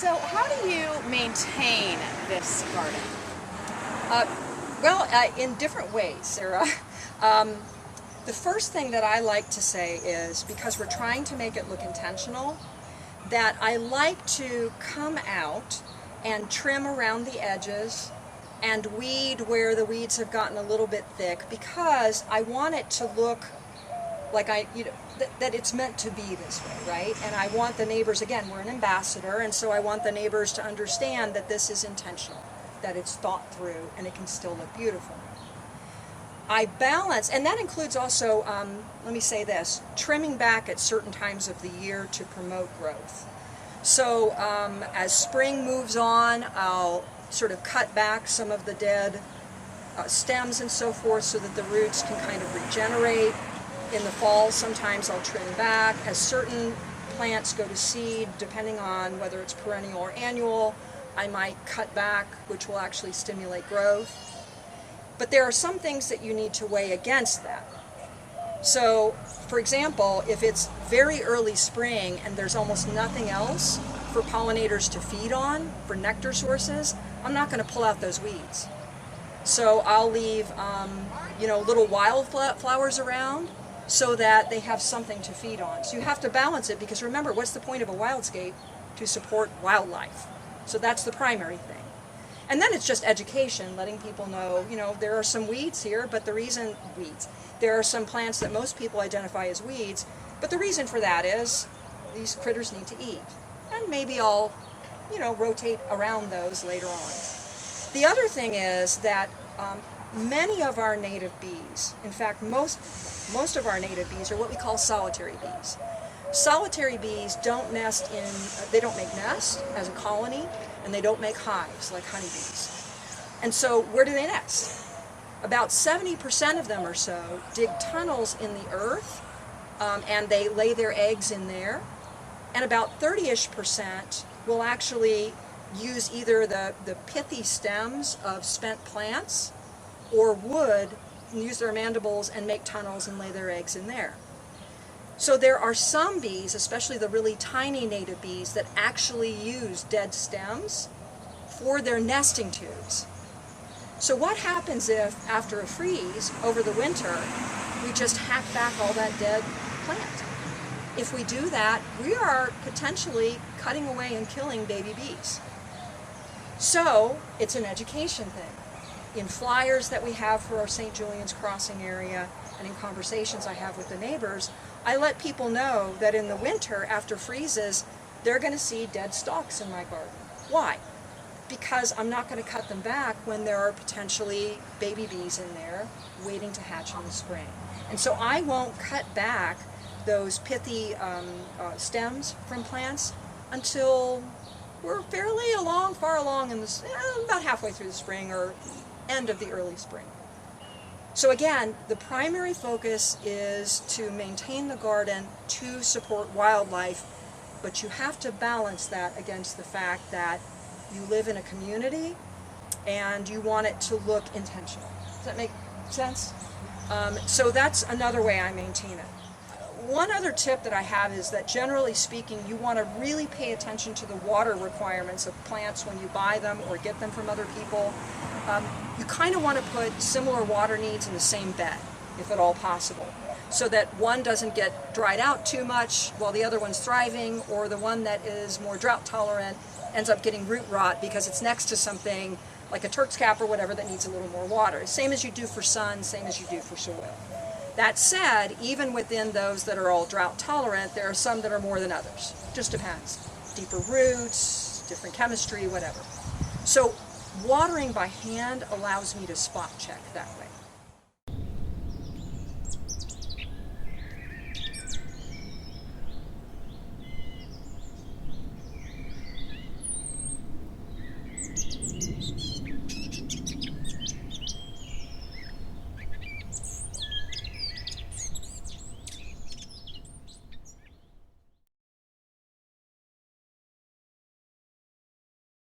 So how do you maintain this garden? In different ways, Sarah. Um, the first thing that I like to say is, because we're trying to make it look intentional, that I like to come out and trim around the edges and weed where the weeds have gotten a little bit thick, because I want it to look like that it's meant to be this way, right? And I want the neighbors, again, we're an ambassador, and so I want the neighbors to understand that this is intentional, that it's thought through, and it can still look beautiful. I balance, and that includes also, let me say this, trimming back at certain times of the year to promote growth. So as spring moves on, I'll sort of cut back some of the dead stems and so forth so that the roots can kind of regenerate. In the fall, sometimes I'll trim back. As certain plants go to seed, depending on whether it's perennial or annual, I might cut back, which will actually stimulate growth. But there are some things that you need to weigh against that. So, for example, if it's very early spring and there's almost nothing else for pollinators to feed on, for nectar sources, I'm not going to pull out those weeds. So I'll leave, little wildflowers around so that they have something to feed on. So you have to balance it, because remember, what's the point of a wildscape? To support wildlife. So that's the primary thing. And then it's just education, letting people know, there are some weeds here, but there are some plants that most people identify as weeds, but the reason for that is these critters need to eat. And maybe I'll, rotate around those later on. The other thing is that many of our native bees, in fact, most of our native bees are what we call solitary bees. Solitary bees don't they don't make nests as a colony, and they don't make hives like honeybees. And so where do they nest? About 70% of them or so dig tunnels in the earth, and they lay their eggs in there. And about 30-ish% will actually use either the pithy stems of spent plants or wood, and use their mandibles and make tunnels and lay their eggs in there. So there are some bees, especially the really tiny native bees, that actually use dead stems for their nesting tubes. So what happens if, after a freeze over the winter, we just hack back all that dead plant? If we do that, we are potentially cutting away and killing baby bees. So it's an education thing. In flyers that we have for our St. Julian's Crossing area, and in conversations I have with the neighbors, I let people know that in the winter, after freezes, they're going to see dead stalks in my garden. Why? Because I'm not going to cut them back when there are potentially baby bees in there waiting to hatch in the spring. And so I won't cut back those pithy stems from plants until we're far along in about halfway through the spring or end of the early spring. So again, the primary focus is to maintain the garden to support wildlife, but you have to balance that against the fact that you live in a community and you want it to look intentional. Does that make sense? So that's another way I maintain it. One other tip that I have is that, generally speaking, you want to really pay attention to the water requirements of plants when you buy them or get them from other people. You kind of want to put similar water needs in the same bed, if at all possible, so that one doesn't get dried out too much while the other one's thriving, or the one that is more drought tolerant ends up getting root rot because it's next to something like a Turk's cap or whatever that needs a little more water. Same as you do for sun, same as you do for soil. That said, even within those that are all drought tolerant, there are some that are more than others. Just depends. Deeper roots, different chemistry, whatever. So watering by hand allows me to spot check that way.